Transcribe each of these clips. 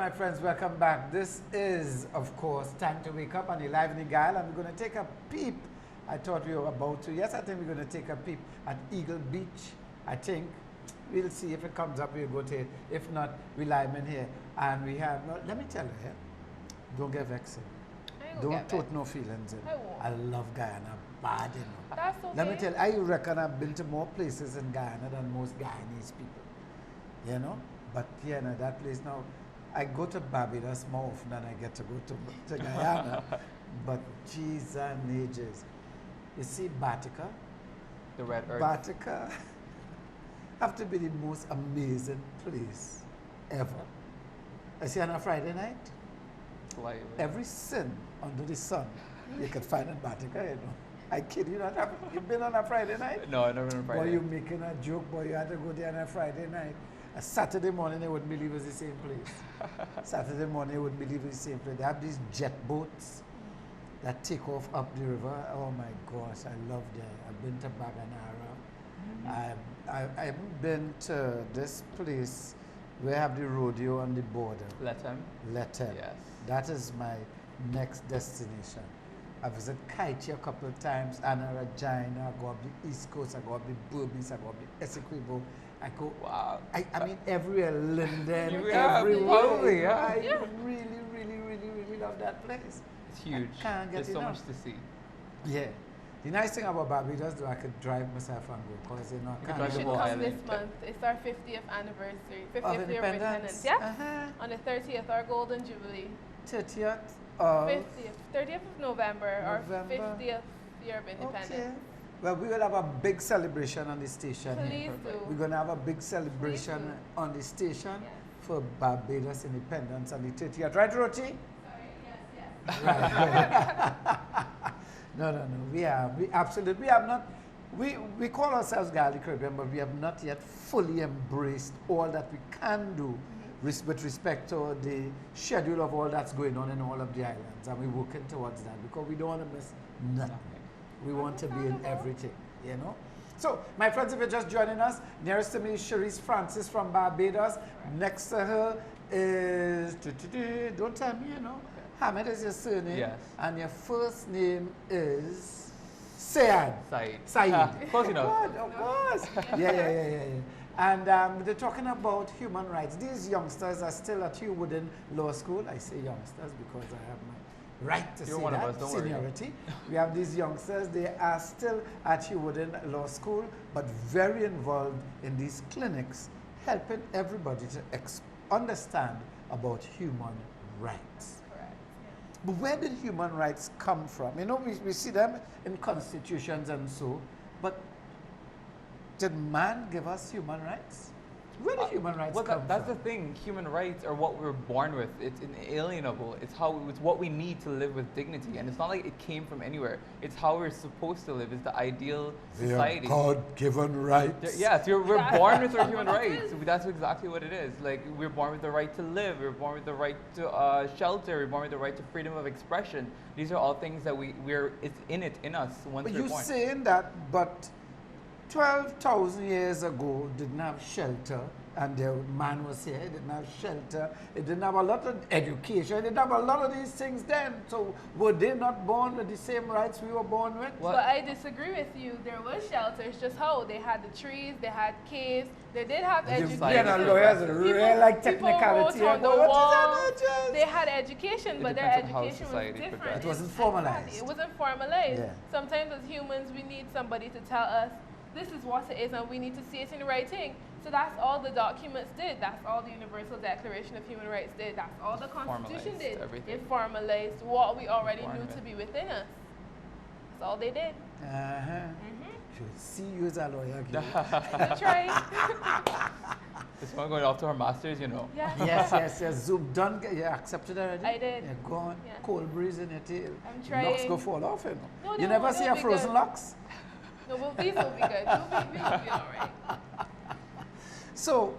my friends, welcome back. This is, of course, Time to Wake Up on the Live in the Gayelle, and we're going to take a peep. I thought we were about to. Yes, I think we're going to take a peep at Eagle Beach. I think we'll see if it comes up, we'll go to it. If not, we live in here. And we have, no, let me tell you, don't get vexed. Don't tote no feelings in. I love Guyana bad, you know. That's okay. Let me tell you, I reckon I've been to more places in Guyana than most Guyanese people. You know? But yeah, no, that place now, I go to Barbados more often than I get to go to Guyana. But geez and ages. You see Batica? The red earth. Batica have to be the most amazing place ever. I see on a Friday night, Slightly. every sin under the sun you can find in Batica, you know. I kid you not. You've been on a Friday night? No, I've never been on a Friday Boy, night. you're making a joke, boy. You had to go there on a Friday night. A Saturday morning, they wouldn't believe it's the same place. Saturday morning, they wouldn't believe it's the same place. They have these jet boats that take off up the river. Oh my gosh, I love that. I've been to Baganara. I haven't been to this place where I have the rodeo on the border. Letem? Letem. Yes. That is my next destination. I visit Kaiti a couple of times, Anna Regina, I go up the East Coast, I go up the Berbice, I go up the Essequibo. I go, wow. I mean, everywhere, Linden, Yeah, everywhere. probably, yeah. I really love that place. It's huge. I can't get There's so enough. much to see. Yeah. The nice thing about Barbados, though, I could drive myself and go, because, you know, I You can can't drive You should the whole come island. this month. It's our 50th anniversary. 50th of year of independence. independence. Yeah. On the 30th, our golden jubilee. 30th of... 30th of November, our November. 50th year of independence. Okay. Well, we will have a big celebration on the station Please here. do. We're going to have a big celebration do. on the station Yes. for Barbados independence on the 30th. Right, Roti? Sorry, yes. Right. No. We absolutely, we have not, we call ourselves Gayelle Caribbean, but we have not yet fully embraced all that we can do with respect to the schedule of all that's going on in all of the islands. And we're working towards that because we don't want to miss nothing. We want to be in everything, you know? So, my friends, if you're just joining us, nearest to me is Cherisse Francis from Barbados. Next to her is, don't tell me, you know. Hamid is your surname. Yes. And your first name is Saeed. Saeed. Close enough. Good, of course. Yeah. And they're talking about human rights. These youngsters are still at Hugh Wooding Law School. I say youngsters because I have my right to You're say one of that, us, don't worry. seniority. We have these youngsters. They are still at Hugh Wooding Law School, but very involved in these clinics, helping everybody to understand about human rights. Correct. But where did human rights come from? You know, we see them in constitutions and so, but did man give us human rights? Where did human rights Well, come that's from? the thing. Human rights are what we're born with. It's inalienable. It's what we need to live with dignity. And it's not like it came from anywhere. It's how we're supposed to live. It's the ideal society. God-given rights. Yes, we're born with our human rights. That's exactly what it is. Like, we're born with the right to live. We're born with the right to shelter. We're born with the right to freedom of expression. These are all things that it's in us once But we're you're born. saying that, but 12,000 years ago didn't have shelter, and the man was here, it didn't have shelter, it didn't have a lot of education, it didn't have a lot of these things then. So were they not born with the same rights we were born with? What? But I disagree with you. There was shelters, just how they had the trees, they had caves, they did have education. Yeah, no, lawyers really like technicality. People wrote on the What is wall. that, judge? They had education, It but their depends on how education was society different. progressed. It wasn't formalized. Exactly. It wasn't formalized. Yeah. Sometimes as humans, we need somebody to tell us, this is what it is, and we need to see it in writing. So that's all the documents did. That's all the Universal Declaration of Human Rights did. That's all the Constitution Formalized did. everything. It formalized what we already knew Formalized. to be within us. That's all they did. Should see you as a lawyer. Gil. I tried. This one going off to her masters, you know. Yeah. yes. Zoom done. You accepted already? I did. You're gone. Yeah. Cold breeze in your tail. I'm Locks trying. go fall off, you know. No, You no, never no, see they'll a be frozen good. locks? No, well, these will be good. We'll be all right. So,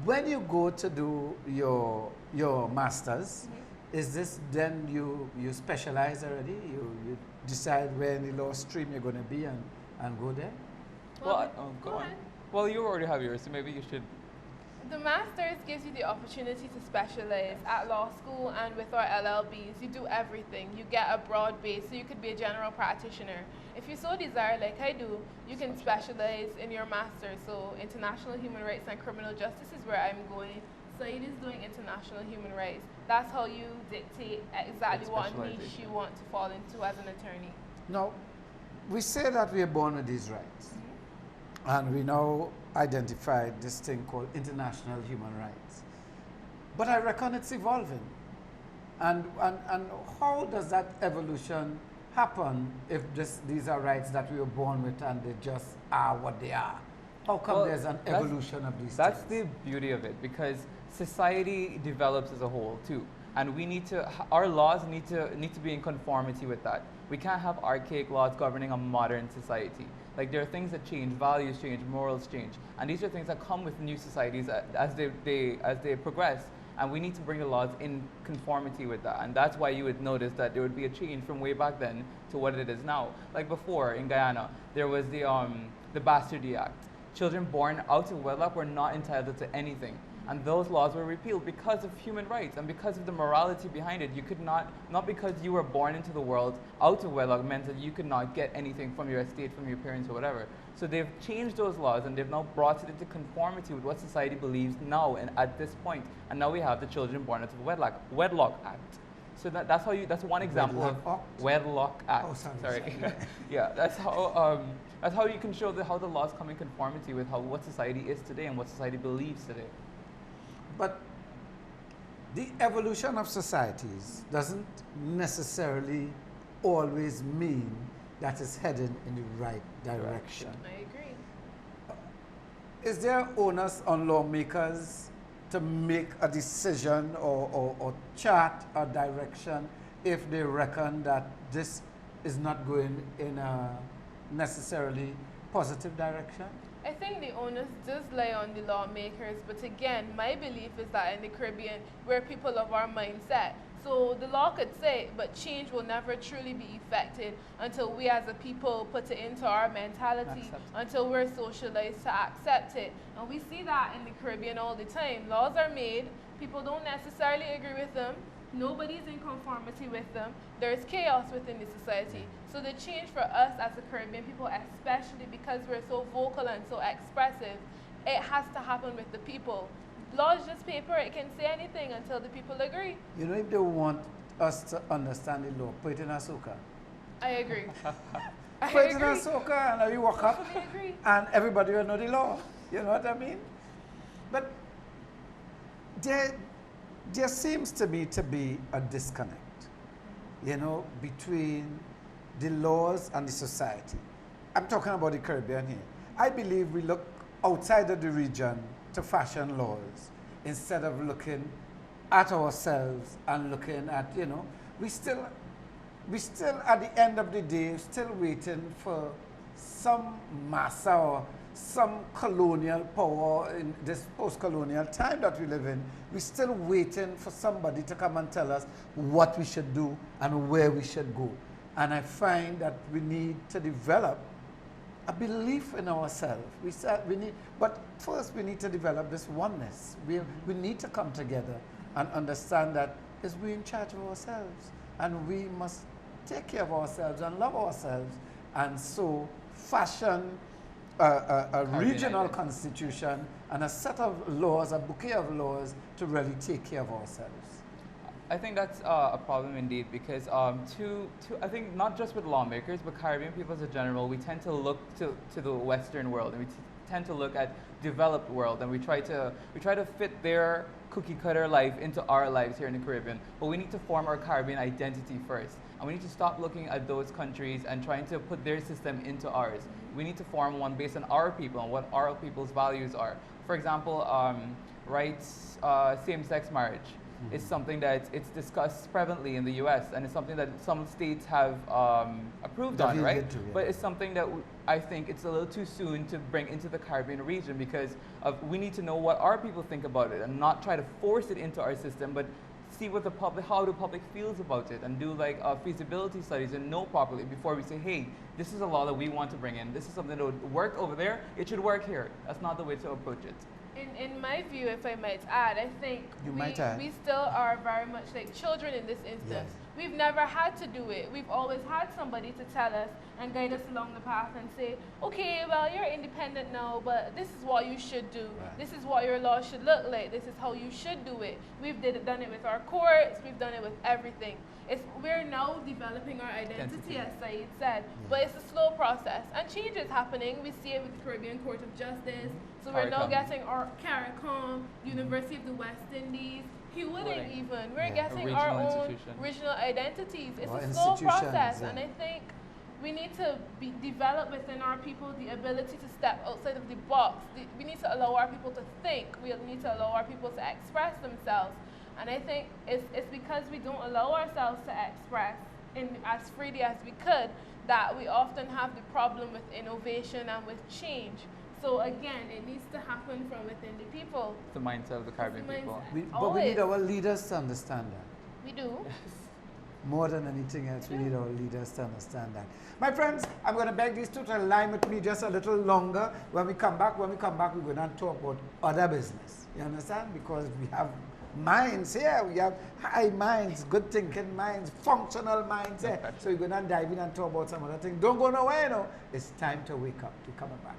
when you go to do your masters, is this then you specialize already? You decide where in the law stream you're going to be and go there? Well, go on. Well, you already have yours, so maybe you should. The master's gives you the opportunity to specialize at law school, and with our LLBs, you do everything. You get a broad base, so you could be a general practitioner. If you so desire, like I do, you can specialize in your master's. So international human rights and criminal justice is where I'm going. Saeed is doing international human rights. That's how you dictate exactly what niche you want to fall into as an attorney. Now, we say that we are born with these rights. And we now identified this thing called international human rights. But I reckon it's evolving. And how does that evolution happen if these are rights that we were born with and they just are what they are? How come there's an evolution of these That's things? the beauty of it, because society develops as a whole too. And we need to, our laws need to be in conformity with that. We can't have archaic laws governing a modern society. Like, there are things that change, values change, morals change, and these are things that come with new societies as they progress. And we need to bring the laws in conformity with that. And that's why you would notice that there would be a change from way back then to what it is now. Like before in Guyana, there was the Bastardy Act. Children born out of wedlock were not entitled to anything. And those laws were repealed because of human rights and because of the morality behind it. You could not because you were born into the world out of wedlock meant that you could not get anything from your estate, from your parents or whatever. So they've changed those laws and they've now brought it into conformity with what society believes now and at this point. And now we have the Children Born Out of Wedlock Act. So that's one example of Wedlock Act. Oh, sorry. Yeah, that's how you can show how the laws come in conformity with what society is today and what society believes today. But the evolution of societies doesn't necessarily always mean that it's heading in the right direction. I agree. Is there onus on lawmakers to make a decision or chart a direction if they reckon that this is not going in a necessarily positive direction? I think the onus does lie on the lawmakers, but again, my belief is that in the Caribbean, we're people of our mindset. So the law could say it, but change will never truly be effected until we as a people put it into our mentality, until we're socialized to accept it. And we see that in the Caribbean all the time. Laws are made, people don't necessarily agree with them, nobody's in conformity with them, there's chaos within the society. So the change for us as the Caribbean people, especially because we're so vocal and so expressive, it has to happen with the people. Law is just paper, it can say anything until the people agree. You know, if they want us to understand the law, put it in a soca. I agree. Put it in a soca and you walk up I agree. and everybody will know the law. You know what I mean? But there seems to me to be a disconnect, you know, between the laws and the society. I'm talking about the Caribbean here. I believe we look outside of the region to fashion laws instead of looking at ourselves and looking at, you know, we still at the end of the day still waiting for some massa or some colonial power in this post-colonial time that we live in. We're still waiting for somebody to come and tell us what we should do and where we should go. And I find that we need to develop a belief in ourselves. But first we need to develop this oneness. We need to come together and understand that it's we in charge of ourselves. And we must take care of ourselves and love ourselves. And so fashion a regional constitution and a set of laws, a bouquet of laws to really take care of ourselves. I think that's a problem indeed, because I think not just with lawmakers, but Caribbean people as a general, we tend to look to the Western world, and we tend to look at developed world, and we try to fit their cookie cutter life into our lives here in the Caribbean. But we need to form our Caribbean identity first, and we need to stop looking at those countries and trying to put their system into ours. We need to form one based on our people and what our people's values are. For example, rights, same-sex marriage. It's something that it's discussed prevalently in the U.S. and it's something that some states have approved on, right? But it's something that I think it's a little too soon to bring into the Caribbean region, because we need to know what our people think about it and not try to force it into our system, but see what how the public feels about it, and do like feasibility studies and know properly before we say, hey, this is a law that we want to bring in. This is something that would work over there. It should work here. That's not the way to approach it. In my view, if I might add, I think we still are very much like children in this instance. Yes. We've never had to do it. We've always had somebody to tell us and guide us along the path and say, okay, well, you're independent now, but this is what you should do. Right. This is what your law should look like. This is how you should do it. We've done it with our courts. We've done it with everything. We're now developing our identity, as Saeed said, but it's a slow process. And change is happening. We see it with the Caribbean Court of Justice. So we're now getting our CARICOM, University of the West Indies, Hugh Wooding even. We're getting our own regional identities. It's a slow process, and I think we need to develop within our people the ability to step outside of the box. We need to allow our people to think. We need to allow our people to express themselves. And I think it's because we don't allow ourselves to express as freely as we could that we often have the problem with innovation and with change. So again, it needs to happen from within the people. The mindset of the Caribbean people. But we need our leaders to understand that. We do. More than anything else, we need our leaders to understand that. My friends, I'm going to beg these two to align with me just a little longer. When we come back, we're going to talk about other business. You understand? Because we have minds here. We have high minds, good thinking minds, functional minds here. So we're going to dive in and talk about some other things. Don't go nowhere, you know. It's time to wake up. We're coming back.